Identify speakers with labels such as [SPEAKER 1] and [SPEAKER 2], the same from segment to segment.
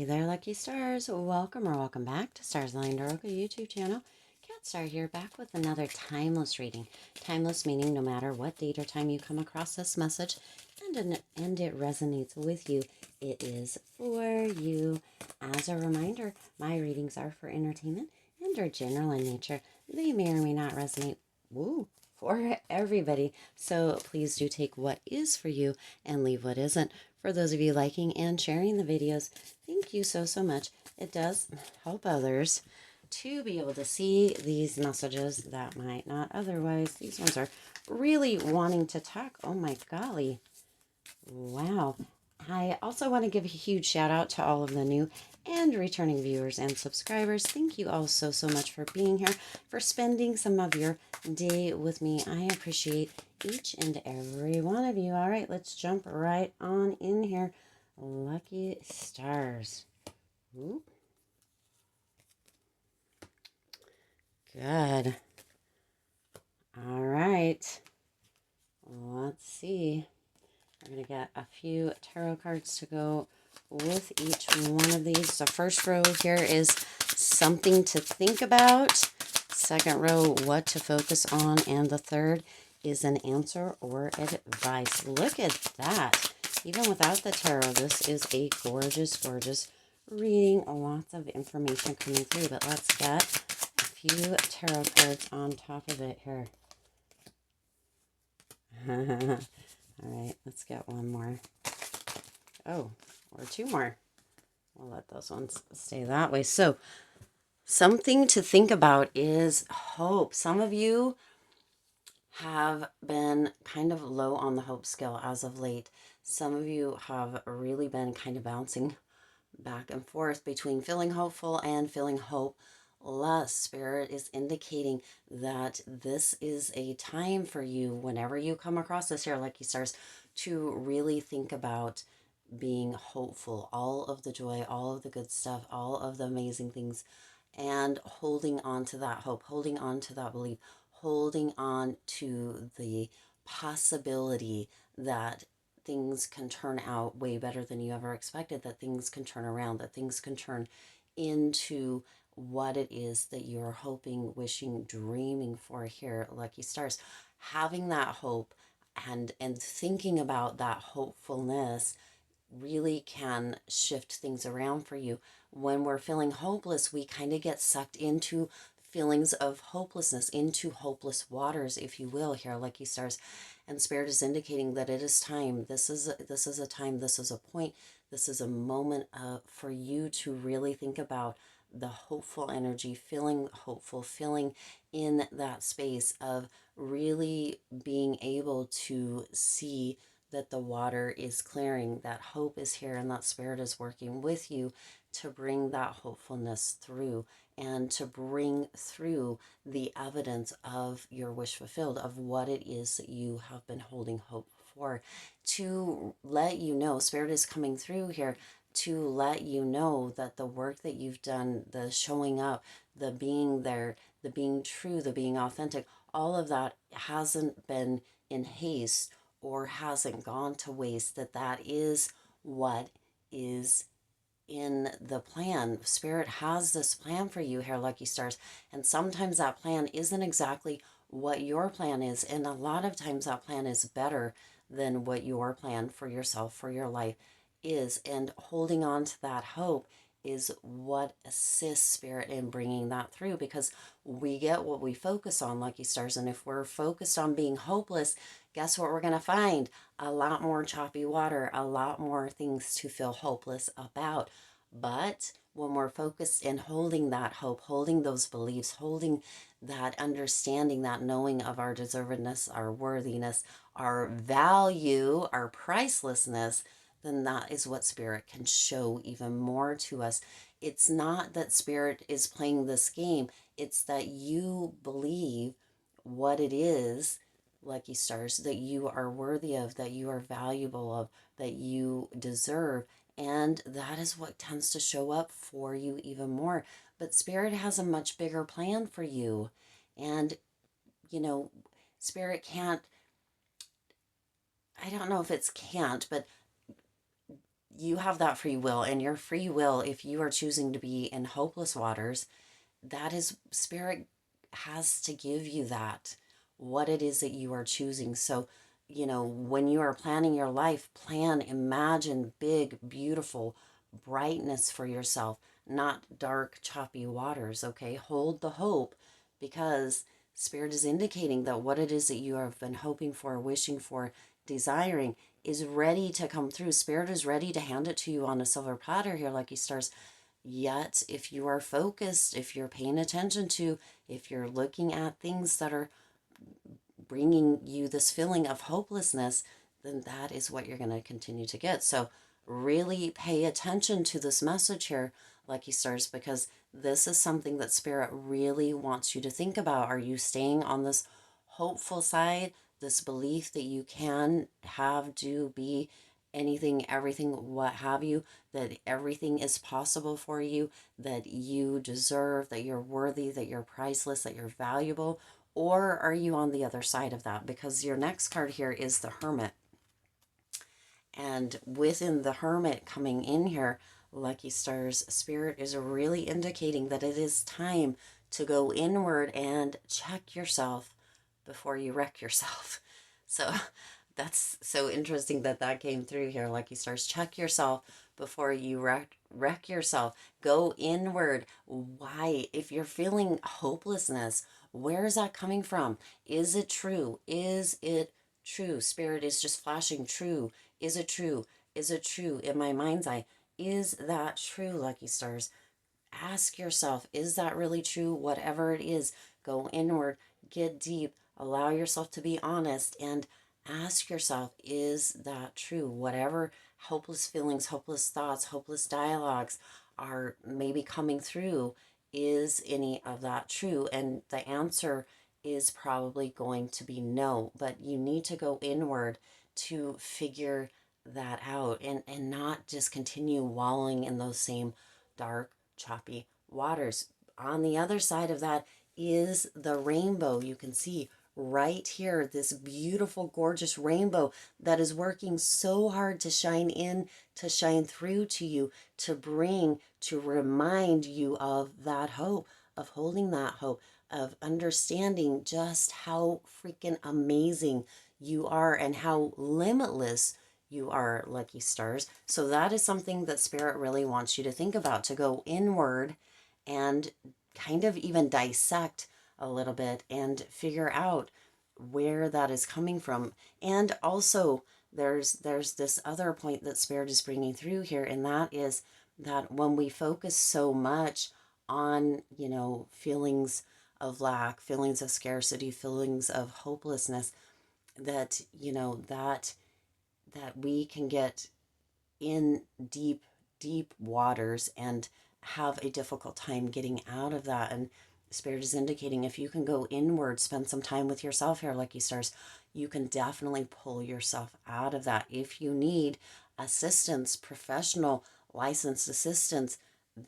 [SPEAKER 1] Hey there, lucky stars. Welcome or welcome back to Stars Aligned Oracle YouTube channel. Cat Star here, back with another timeless reading. Timeless meaning no matter what date or time you come across this message and it resonates with you, it is for you. As a reminder, my readings are for entertainment and are general in nature. They may or may not resonate for everybody. So please do take what is for you and leave what isn't. For those of you liking and sharing the videos, thank you so much. It does help others to be able to see these messages that might not otherwise. These ones are really wanting to talk. Oh my golly. Wow. I also want to give a huge shout out to all of the new and returning viewers and subscribers. Thank you all so much for being here, for spending some of your day with me. I appreciate each and every one of you. All right, let's jump right on in here. Lucky stars. Ooh. Good. All right. Let's see. We're going to get a few tarot cards to go with each one of these. The first row here is something to think about. Second row, what to focus on. And the third is an answer or advice. Look at that. Even without the tarot, this is a gorgeous reading. Lots of information coming through. But let's get a few tarot cards on top of it here. All right, let's get one more. Oh, or two more. We'll let those ones stay that way. So, something to think about is hope. Some of you have been kind of low on the hope scale as of late. Some of you have really been kind of bouncing back and forth between feeling hopeful and feeling hopeless. Spirit is indicating that this is a time for you, whenever you come across this here, lucky stars, to really think about being hopeful. All of the joy, all of the good stuff, all of the amazing things, and holding on to that hope, holding on to that belief, holding on to the possibility that things can turn out way better than you ever expected, that things can turn around, that things can turn into what it is that you're hoping, wishing, dreaming for here, lucky stars. Having that hope and thinking about that hopefulness really can shift things around for you. When we're feeling hopeless, we kind of get sucked into feelings of hopelessness, into hopeless waters, if you will, here, lucky stars. And Spirit is indicating that it is time. This is a time, this is a point, this is a moment for you to really think about the hopeful energy, feeling hopeful, feeling in that space of really being able to see that the water is clearing, that hope is here, and that Spirit is working with you to bring that hopefulness through and to bring through the evidence of your wish fulfilled, of what it is that you have been holding hope for, to let you know. Spirit is coming through here to let you know that the work that you've done, the showing up, the being there, the being true, the being authentic, all of that hasn't been in haste or hasn't gone to waste, that is what is in the plan. Spirit has this plan for you here, lucky stars, and sometimes that plan isn't exactly what your plan is, and a lot of times that plan is better than what your plan for yourself, for your life is. And holding on to that hope is what assists Spirit in bringing that through, because we get what we focus on, lucky stars. And if we're focused on being hopeless, guess what we're going to find? A lot more choppy water, a lot more things to feel hopeless about. But when we're focused in holding that hope, holding those beliefs, holding that understanding, that knowing of our deservedness, our worthiness, our value, our pricelessness, then that is what Spirit can show even more to us. It's not that Spirit is playing this game. It's that you believe what it is, lucky stars, that you are worthy of, that you are valuable of, that you deserve. And that is what tends to show up for you even more. But Spirit has a much bigger plan for you. And, Spirit can't, I don't know if it's can't, but you have that free will, and your free will, if you are choosing to be in hopeless waters, that is, Spirit has to give you that, what it is that you are choosing. So, when you are planning your life, imagine big, beautiful brightness for yourself, not dark, choppy waters, okay? Hold the hope, because Spirit is indicating that what it is that you have been hoping for, wishing for, desiring is ready to come through. Spirit is ready to hand it to you on a silver platter here, Lucky Stars. Yet, if you are focused, if you're paying attention to, if you're looking at things that are bringing you this feeling of hopelessness, then that is what you're going to continue to get. So really pay attention to this message here, Lucky Stars, because this is something that Spirit really wants you to think about. Are you staying on this hopeful side, this belief that you can have, do, be anything, everything, what have you, that everything is possible for you, that you deserve, that you're worthy, that you're priceless, that you're valuable? Or are you on the other side of that? Because your next card here is the Hermit. And within the Hermit coming in here, Lucky Stars, Spirit is really indicating that it is time to go inward and check yourself before you wreck yourself. So that's so interesting that that came through here, Lucky Stars. Check yourself before you wreck yourself. Go inward. Why? If you're feeling hopelessness, where is that coming from? Is it true? Is it true? Spirit is just flashing true. Is it true? Is it true? In my mind's eye, is that true, Lucky Stars? Ask yourself, is that really true? Whatever it is, go inward, get deep, allow yourself to be honest, and ask yourself, is that true? Whatever hopeless feelings, hopeless thoughts, hopeless dialogues are maybe coming through, is any of that true? And the answer is probably going to be no, but you need to go inward to figure that out, and not just continue wallowing in those same dark, choppy waters. On the other side of that is the rainbow. You can see right here this beautiful, gorgeous rainbow that is working so hard to shine in, to shine through to you, to bring, to remind you of that hope, of holding that hope, of understanding just how freaking amazing you are and how limitless you are, Lucky Stars. So that is something that Spirit really wants you to think about, to go inward and kind of even dissect a little bit and figure out where that is coming from. And also there's this other point that Spirit is bringing through here, and that is that when we focus so much on, feelings of lack, feelings of scarcity, feelings of hopelessness, that, that we can get in deep, deep waters and have a difficult time getting out of that. And Spirit is indicating, if you can go inward, spend some time with yourself here, Lucky Stars, you can definitely pull yourself out of that. If you need assistance, professional licensed assistance,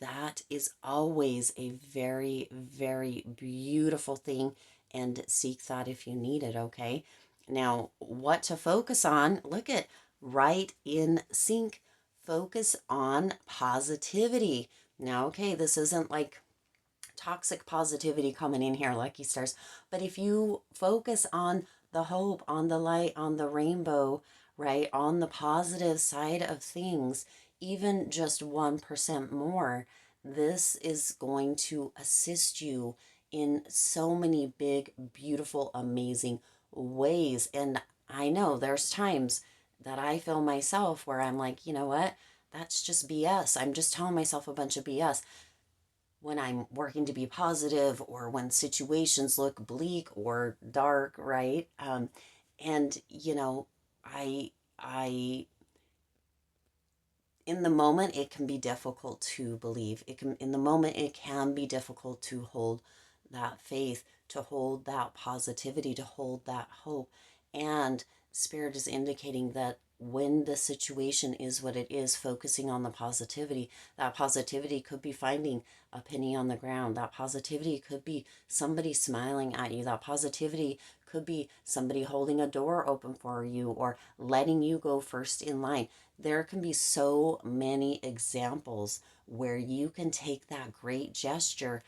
[SPEAKER 1] that is always a very, very beautiful thing, and seek that if you need it, okay? Now, what to focus on? Look at right in sync. Focus on positivity. Now, okay, this isn't like toxic positivity coming in here, Lucky Stars, but if you focus on the hope, on the light, on the rainbow, right, on the positive side of things, even just 1% more, this is going to assist you in so many big, beautiful, amazing ways. And I know there's times that I feel myself where I'm like, you know what? That's just BS. I'm just telling myself a bunch of BS when I'm working to be positive, or when situations look bleak or dark, right? And I in the moment it can be difficult to believe. In the moment it can be difficult to hold that faith, to hold that positivity, to hold that hope. And Spirit is indicating that when the situation is what it is, focusing on the positivity. That positivity could be finding a penny on the ground. That positivity could be somebody smiling at you. That positivity could be somebody holding a door open for you or letting you go first in line. There can be so many examples where you can take that great gesture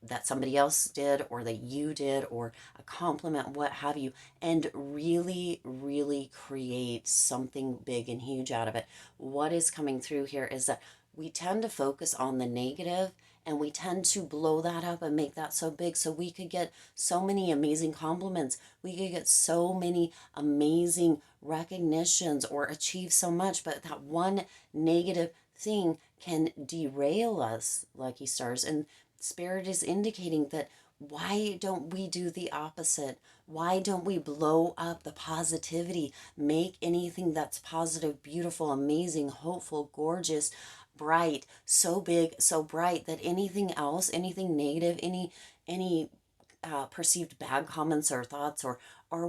[SPEAKER 1] that somebody else did or that you did, or a compliment, what have you, and really, really create something big and huge out of it. What is coming through here is that we tend to focus on the negative, and we tend to blow that up and make that so big so we could get so many amazing compliments. We could get so many amazing recognitions or achieve so much, but that one negative thing can derail us, lucky stars. And Spirit is indicating that why don't we do the opposite? Why don't we blow up the positivity? Make anything that's positive, beautiful, amazing, hopeful, gorgeous, bright, so big, so bright that anything else, anything negative, any perceived bad comments or thoughts or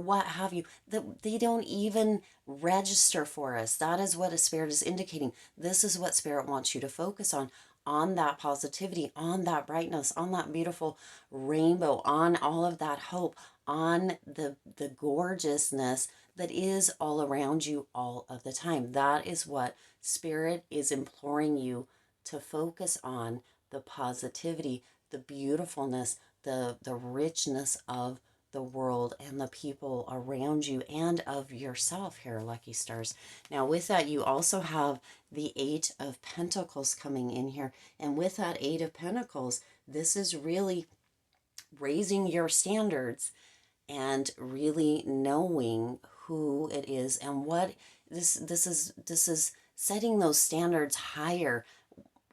[SPEAKER 1] what have you, that they don't even register for us. That is what a Spirit is indicating. This is what Spirit wants you to focus on that positivity, on that brightness, on that beautiful rainbow, on all of that hope, on the gorgeousness that is all around you all of the time. That is what Spirit is imploring you to focus on: the positivity, the beautifulness, the richness of the world and the people around you and of yourself here, lucky stars. Now with that, you also have the Eight of Pentacles coming in here, and with that Eight of Pentacles, this is really raising your standards and really knowing who it is and what this is setting those standards higher,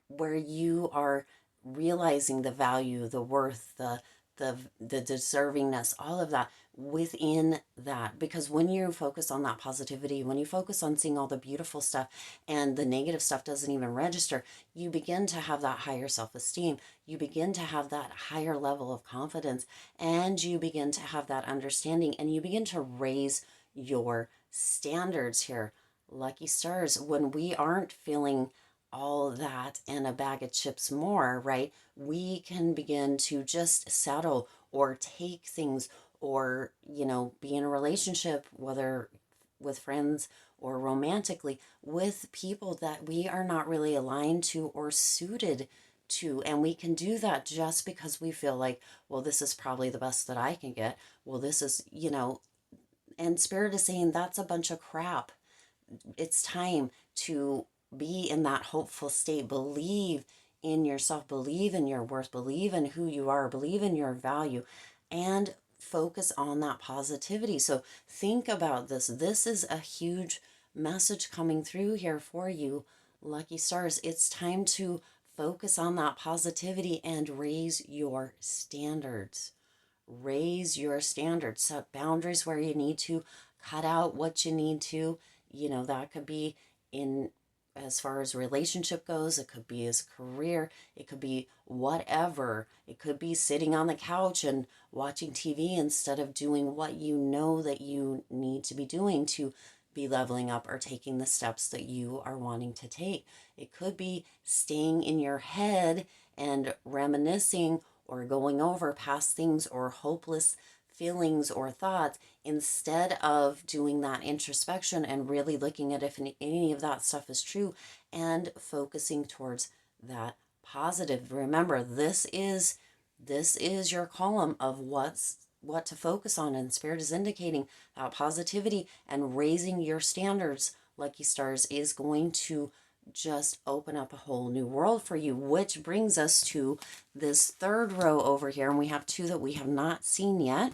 [SPEAKER 1] where you are realizing the value, the worth, the deservingness, all of that within that. Because when you focus on that positivity, when you focus on seeing all the beautiful stuff and the negative stuff doesn't even register, you begin to have that higher self-esteem. You begin to have that higher level of confidence, and you begin to have that understanding, and you begin to raise your standards here, lucky stars. When we aren't feeling all that and a bag of chips more, right? We can begin to just settle or take things, or, be in a relationship, whether with friends or romantically, with people that we are not really aligned to or suited to. And we can do that just because we feel like, well, this is probably the best that I can get. Well, this is, and Spirit is saying that's a bunch of crap. It's time to be in that hopeful state. Believe in yourself, believe in your worth, believe in who you are, believe in your value, and focus on that positivity. So think about this. This is a huge message coming through here for you, lucky stars. It's time to focus on that positivity and raise your standards. Raise your standards. Set boundaries where you need to, cut out what you need to. That could be in, as far as relationship goes, it could be as career, it could be whatever. It could be sitting on the couch and watching TV instead of doing what you know that you need to be doing to be leveling up or taking the steps that you are wanting to take. It could be staying in your head and reminiscing or going over past things or hopeless feelings or thoughts, instead of doing that introspection and really looking at if any of that stuff is true and focusing towards that positive. Remember, this is your column of what to focus on, and Spirit is indicating that positivity and raising your standards, lucky stars, is going to just open up a whole new world for you. Which brings us to this third row over here, and we have two that we have not seen yet.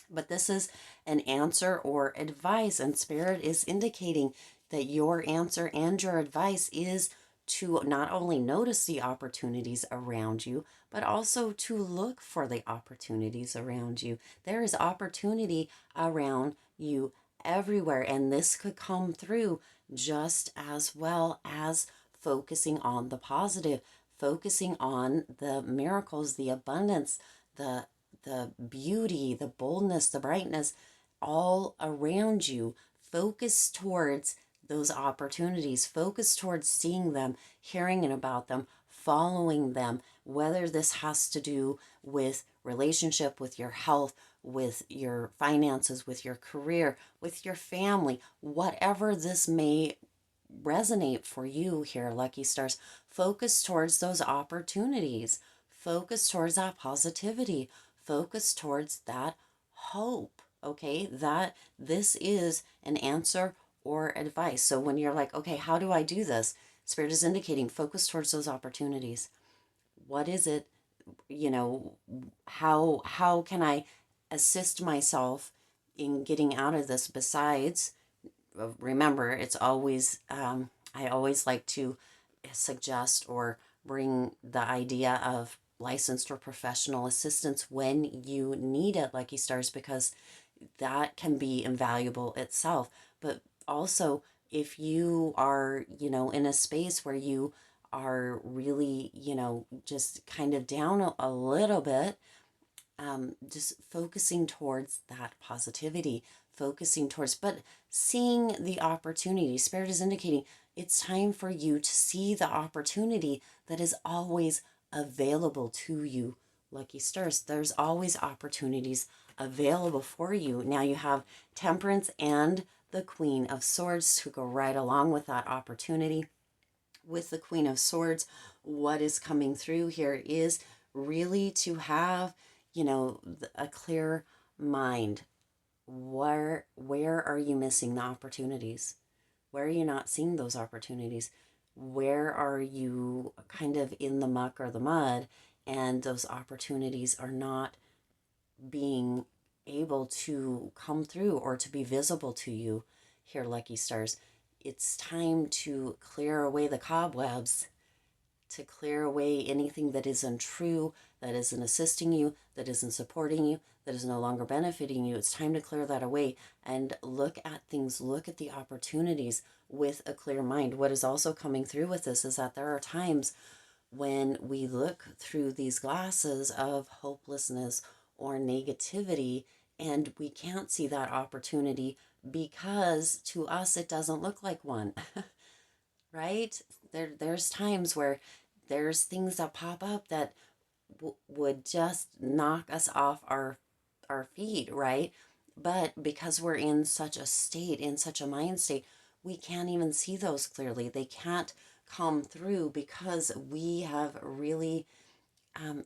[SPEAKER 1] But this is an answer or advice, and Spirit is indicating that your answer and your advice is to not only notice the opportunities around you, but also to look for the opportunities around you. There is opportunity around you everywhere, and this could come through just as well as focusing on the positive, focusing on the miracles, the abundance, the beauty, the boldness, the brightness all around you. Focus towards those opportunities. Focus towards seeing them, hearing about them, following them, whether this has to do with relationship, with your health, with your finances, with your career, with your family, whatever this may resonate for you here, lucky stars. Focus towards those opportunities. Focus towards that positivity. Focus towards that hope. Okay, that this is an answer or advice. So when you're like, okay, how do I do this? Spirit is indicating focus towards those opportunities. What is it? You know, how can I assist myself in getting out of this? Besides, remember, it's always I always like to suggest or bring the idea of licensed or professional assistance when you need it, lucky stars, because that can be invaluable itself. But also, if you are, in a space where you are really, just kind of down a little bit, just focusing towards that positivity, focusing towards, but seeing the opportunity. Spirit is indicating it's time for you to see the opportunity that is always available to you, lucky stars. There's always opportunities available for you. Now you have Temperance and the Queen of Swords to go right along with that opportunity. With the Queen of Swords, what is coming through here is really to have, a clear mind. Where are you missing the opportunities? Where are you not seeing those opportunities? Where are you kind of in the muck or the mud, and those opportunities are not being able to come through or to be visible to you here, lucky stars? It's time to clear away the cobwebs, to clear away anything that is untrue, that isn't assisting you, that isn't supporting you, that is no longer benefiting you. It's time to clear that away and look at things, look at the opportunities with a clear mind. What is also coming through with this is that there are times when we look through these glasses of hopelessness or negativity and we can't see that opportunity because to us it doesn't look like one. Right? There's times where there's things that pop up that would just knock us off our feet, right? But because we're in such a state, in such a mind state, we can't even see those clearly. They can't come through because we have really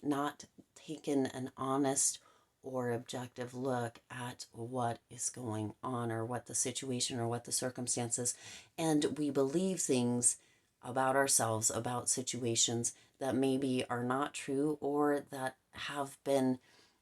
[SPEAKER 1] not taken an honest or objective look at what is going on or what the situation or what the circumstances, and we believe things about ourselves, about situations that maybe are not true or that have been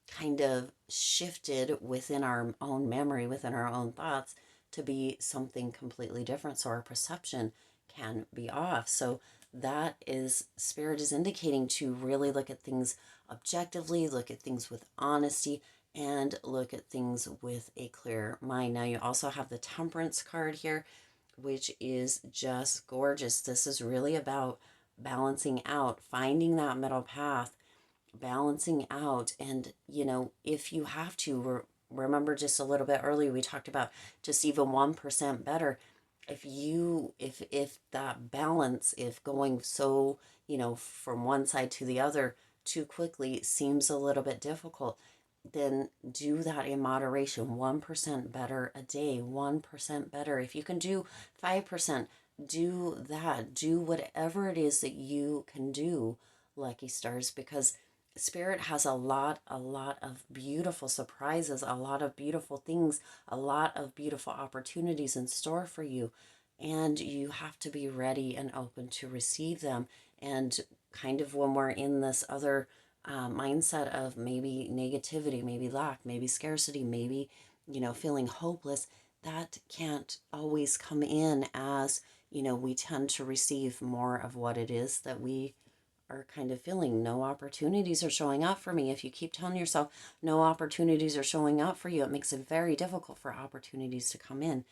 [SPEAKER 1] kind of shifted within our own memory, within our own thoughts, to be something completely different. So our perception can be off. So that is, Spirit is indicating to really look at things objectively, look at things with honesty, and look at things with a clear mind. Now you also have the Temperance card here, which is just gorgeous. This is really about balancing out, finding that middle path, balancing out. And, if you have to, remember just a little bit earlier, we talked about just even 1% better. If that balance, if going so, from one side to the other too quickly seems a little bit difficult, then do that in moderation. 1% better a day, 1% better. If you can do 5%, do that. Do whatever it is that you can do, lucky stars, because Spirit has a lot of beautiful surprises, a lot of beautiful things, a lot of beautiful opportunities in store for you. And you have to be ready and open to receive them. And kind of when we're in this other mindset of maybe negativity, maybe lack, maybe scarcity, maybe, feeling hopeless, that can't always come in as, we tend to receive more of what it is that we are kind of feeling. No opportunities are showing up for me. If you keep telling yourself no opportunities are showing up for you, it makes it very difficult for opportunities to come in.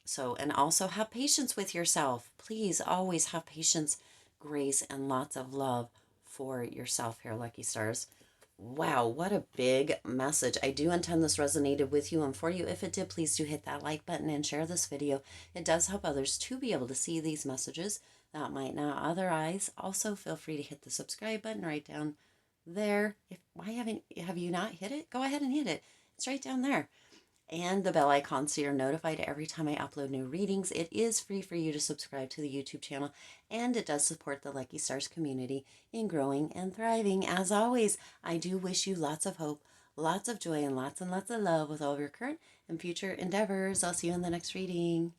[SPEAKER 1] So, and also have patience with yourself. Please always have patience, grace, and lots of love for yourself here, lucky stars. Wow, what a big message. I do intend this resonated with you and for you. If it did, please do hit that like button and share this video. It does help others to be able to see these messages that might not otherwise. Also, feel free to hit the subscribe button right down there. Have you not hit it? Go ahead and hit it. It's right down there. And the bell icon so you're notified every time I upload new readings. It is free for you to subscribe to the YouTube channel, and it does support the Lucky Stars community in growing and thriving. As always, I do wish you lots of hope, lots of joy, and lots of love with all of your current and future endeavors. I'll see you in the next reading.